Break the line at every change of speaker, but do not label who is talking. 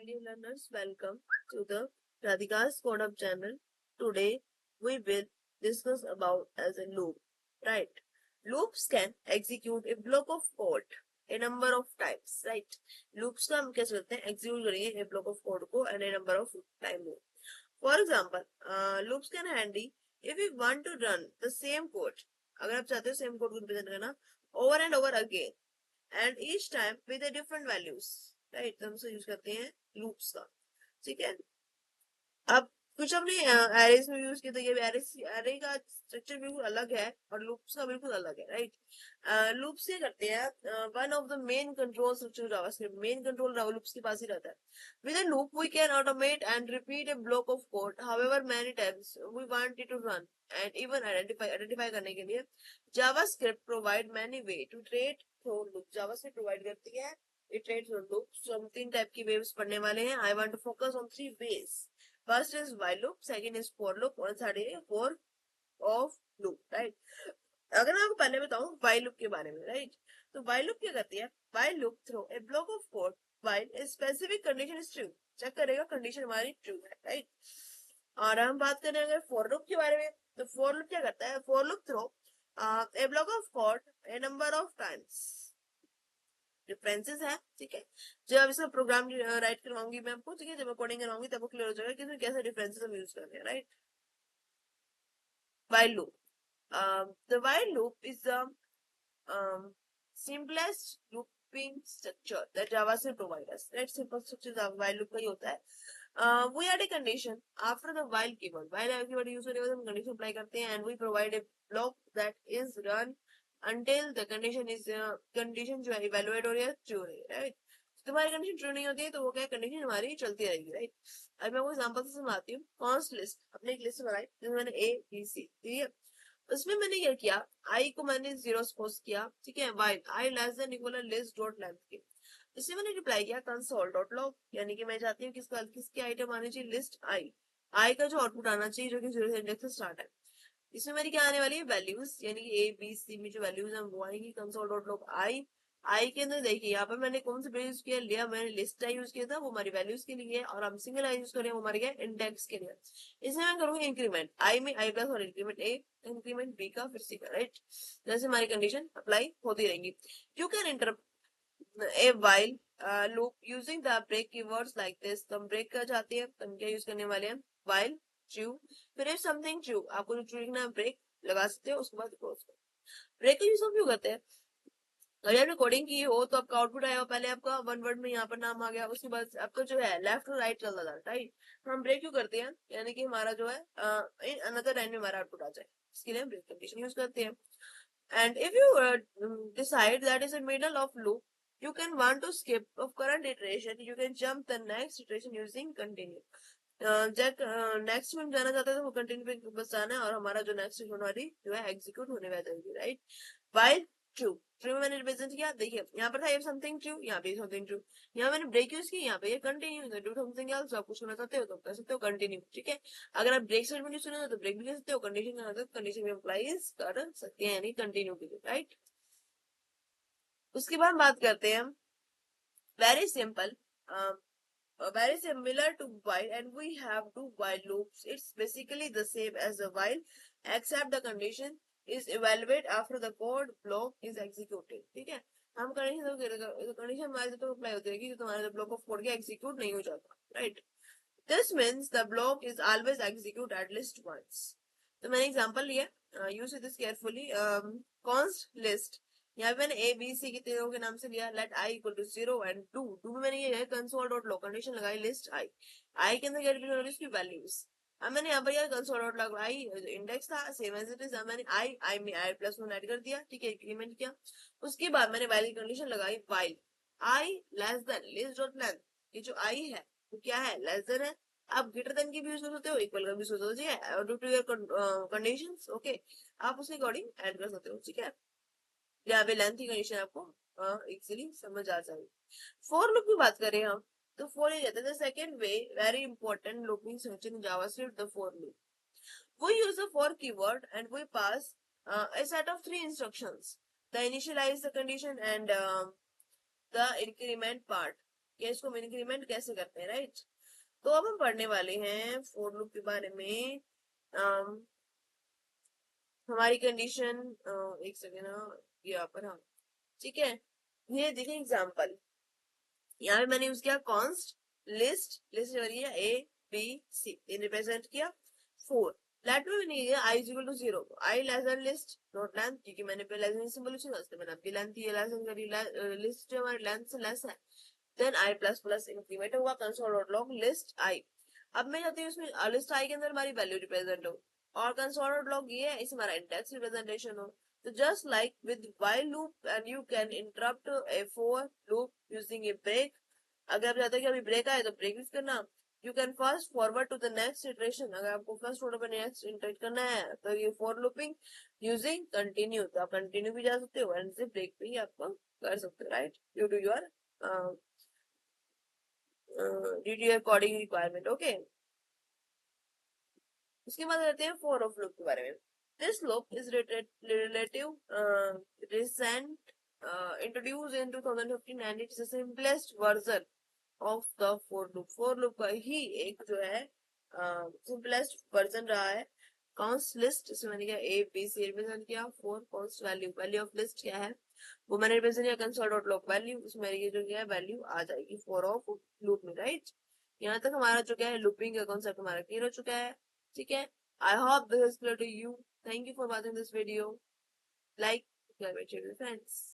my dear learners, welcome to the Radhika's Code Up channel. Today we will discuss about as a loop, right? Loops can execute a block of code a number of times, right? Loops का हम कैसे करते हैं execute करेंगे a block of code को and a number of time में. For example, loops can handy if we want to run the same code. अगर आप चाहते हो same code को represent करना over and over again and each time with a different values, right तो हम इसे यूज करते हैं लूप्स का. ठीक है, अब कुछ हमने एरेज में यूज किया था. ये एरे का स्ट्रक्चर बिल्कुल अलग है और लूप्स का बिल्कुल अलग है, राइट. लूप्स ये करते हैं one of the main control structure JavaScript. Main control loops के पास ही रहता है. With a loop we can automate and repeat a block of code however many times we want it to run and even identify करने के लिए JavaScript provide many way to trade through loop. JavaScript provide करती है iterate through loop. सो हम तीन type की waves पढ़ने वाले हैं. I want to focus on three ways. First is while loop, second is for loop और third is for of loop, right. अगर मैं आपको पहले बताऊं while loop के बारे में, राइट, तो while loop क्या करती है? while loop throw a block of code while a specific condition is true. Check करेगा कंडीशन हमारी ट्रू है, राइट. और हम बात करें अगर for loop के बारे में, तो for loop क्या करता है? for loop throw a block of code a number of times. Differences है, ठीक है. जब इसका प्रोग्राम राइट करवाऊंगी मैं आपको, ठीक है, जब मैं कोडिंग करवाऊंगी तब वो क्लियर हो जाएगा कि इसमें कैसे डिफरेंसेस हम यूज कर रहे हैं, right. while loop, the while loop is the simplest looping structure that JavaScript provides us, right. Simple structure while loop का ही होता है. we add a condition after the while keyword. while keyword use करने के बाद हम condition apply करते हैं and we provide a block that is run until the condition is condition जो है evaluate हो रही है ट्रू है, राइट. तुम्हारी कंडीशन ट्रू नहीं होती है तो वो क्या कंडीशन हमारी चलती रहेगी, राइट. अब मैं आपको एग्जांपल से समझाती हूँ. कॉन्स्ट लिस्ट, अपने एक लिस्ट बनाई जिसमें मैंने ए बी सी, ठीक है. उसमें मैंने क्या किया, आई को मैंने जीरो सपोज किया, ठीक है. While I less than equal list dot length के. इससे मैंने रिप्लाई किया कंसोल डॉट लॉग, यानी कि मैं चाहती हूँ किसकी आइटम आनी चाहिए, लिस्ट आई का जो आउटपुट आना चाहिए जो कि जीरो से इंडेक्स से स्टार्ट है. इसमें मेरी क्या आने वाली है, वैल्यूज, यानी कि ए बी सी में जो वैल्यूज है वो आएंगी कंसोल डॉट लॉग आई के अंदर. देखिए यहाँ पर मैंने कौन सा पेज यूज किया, लिया मैंने लिस्ट आई यूज किया था, वो हमारी वैल्यूज के लिए, और हम सिंगल आई यूज करें वो हमारे क्या इंडेक्स के लिए. इसमें मैं करूंगी इंक्रीमेंट आई में आई प्लस और इंक्रीमेंट ए, इंक्रीमेंट बी का फिर सी का, राइट. जैसे हमारी कंडीशन अप्लाई होती रहेंगी. You can interrupt a while loop using the break keywords like this. तो हम ब्रेक कर जाते हैं तो हम क्या यूज करने वाले हैं, वाइल ट्रू, फिर इफ समथिंग ट्रू, आपको जो ट्रू लिखना है ब्रेक लगा सकते हो, उसके बाद क्लोज करो. ब्रेक का यूज हम क्यों करते हैं? अगर आपने कोडिंग की हो तो आपका आउटपुट आएगा, पहले आपका वन वर्ड में यहाँ पर नाम आ गया, उसके बाद आपका जो है लेफ्ट टू राइट चलता था, राइट. तो हम ब्रेक क्यों करते हैं, यानी कि हमारा जो है इन अनदर लाइन में हमारा आउटपुट आ जाए, इसके लिए हम ब्रेक कंडीशन यूज करते हैं. And if you decide that is a middle of loop, you can want to skip of current iteration, you can jump the next iteration using continue. जब next में जाना चाहते हैं तो वो कंटिन्यू पे बस जाना है और हमारा जो नेक्स्ट हमारी जो है एग्जीक्यूट होने वाली है, राइट. वाइल ट्रू, ट्रू में मैंने रिप्रेजेंट किया, देखिए यहाँ पर था ये समथिंग ट्रू, यहाँ पे समथिंग ट्रू, यहाँ मैंने ब्रेक यूज की, यहाँ पे ये कंटिन्यू डू समथिंग एल्स. आप कुछ करना चाहते हो तो कर सकते हो कंटिन्यू, ठीक है. अगर आप ब्रेक स्टेटमेंट यूज करना तो ब्रेक भी कर सकते हो, कंडीशन करना तो कंडीशन में अप्लाई कर सकते हैं, यानी कंटिन्यू के लिए, राइट. उसके बाद बात करते हैं very simple, very similar to while, and we have two while loops. It's basically the same as a while except the condition is evaluated after the code block is executed, ठीक है. हम condition हमारे तो apply होती रहेगी कि तुम्हारा block of code के एग्जीक्यूट नहीं हो जाता, right. This means the block is always execute at least once. तो मैंने एग्जांपल लिया, use this carefully. Const list, यहाँ पे मैंने ए बी सी के तीनों के नाम से लिया. Let I equal to 0 and 2, में मैंने ये है कंसोल डॉट लॉग कंडीशन लगाई लिस्ट आई के अंदर क्या डिक्लेयर हो रही है उसकी वैल्यूज. अब मैंने यहाँ पर यार console dot log I index था सेम एज इट इज, मैंने आई में आई प्लस 1 ऐड कर दिया, ठीक है, इंक्रीमेंट किया. उसके बाद मैंने वाइल कंडीशन लगाई, while I less than list dot length. ये जो आई है वो क्या है, लेस देन है. आप ग्रेटर देन की भी यूज कर सकते हो, इक्वल का भी यूज कर सकते हो, ठीक है. Due to your conditions, okay, आप उसके अकॉर्डिंग ऐड कर सकते हो, ठीक है. यहाँ पे लेंथ की कंडीशन आपको इजीली समझ आ जाएगी. फॉर लूप की बात करें हम, तो फॉर ये कहते हैं second way very important looping structure in JavaScript, the for loop. We use the for keyword and we pass a set of three instructions: the initialize, the condition, and the increment part. कि इसको हम increment कैसे करते हैं, right. तो अब हम पढ़ने वाले हैं फॉर लूप के बारे में। हमारी कंडीशन, एक सेकेंड, यहाँ पर, हाँ ठीक है। ये देखिए एग्जाम्पल, यहाँ पे मैंने यूज किया const list, list A B C, represent किया 4। लेट में नहीं है I equal to 0, I less than list not length, क्योंकि मैंने पहले सिंबल यूज किया, मैंने अपनी लेंथ ये लेस देन करी, लिस्ट जो हमारी लेंथ से लेस है। Then I plus plus increment होगा console dot log list I. अब मैं चाहती हूँ इसमें लिस्ट आई के अंदर हमारी वैल्यू रिप्रेजेंट हो, और कंसोल डॉट लॉग ये है इसमें हमारा इंडेक्स रिप्रेजेंटेशन हो। तो just like with while loop and you can interrupt a for loop using a break। अगर आप चाहते हो कि अभी ब्रेक आए तो ब्रेक यूज करना। You can fast forward to the next iteration, अगर आपको फर्स्ट ऑर्डर पर नेक्स्ट इटरेट करना है तो ये फॉर लूपिंग यूजिंग कंटिन्यू, तो आप कंटिन्यू भी जा सकते हो एंड से ब्रेक भी आपको कर सकते हो, right, due to your coding requirement. Okay, उसके बाद रहते हैं फॉर ऑफ लूप के बारे में। This loop is relative recent introduce in 2015 and it's the simplest version of the for loop. For loop का ही एक जो है सिंपलेस्ट वर्जन रहा है। कॉन्स्ट लिस्ट, इसमें मैंने क्या ए बी सी रिप्रेजेंट किया, four const value, value of list क्या है वो मैंने रिप्रेजेंट किया कंसोल डॉट लॉग वैल्यू, उसमें ये जो क्या है वैल्यू आ जाएगी फॉर ऑफ लूप में, राइट। यहाँ तक हमारा जो क्या है लूपिंग का कॉन्सेप्ट हमारा क्लियर हो चुका है, ठीक है। I hope this is clear to you. Thank you for watching this video, like, share with friends.